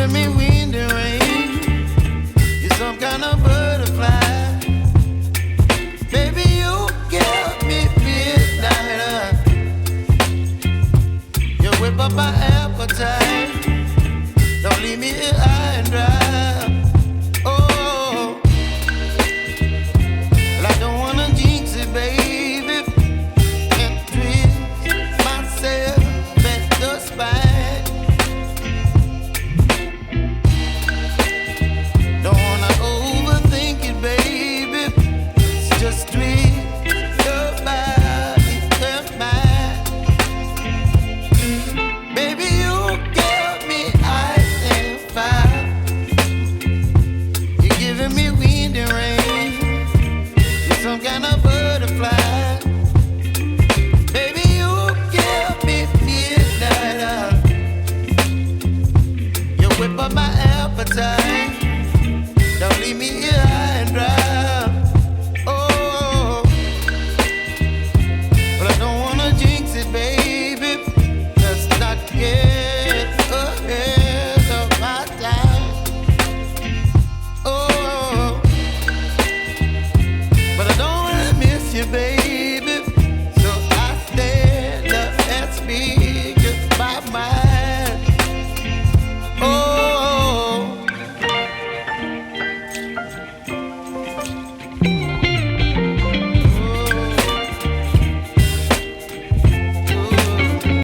giving me wind and rain. You're some kind of butterfly. Baby, you give me midnight. You whip up my appetite. Don't leave me here high and dry. Oh, well, I don't wanna jinx it, baby, and twist myself at the spine. Don't wanna overthink it, baby. It's just twist your body and mine. Baby, you give me ice and fire. You're giving me wind and rain. You're some kind of butterfly. Baby, you give me midnight. You whip up my appetite.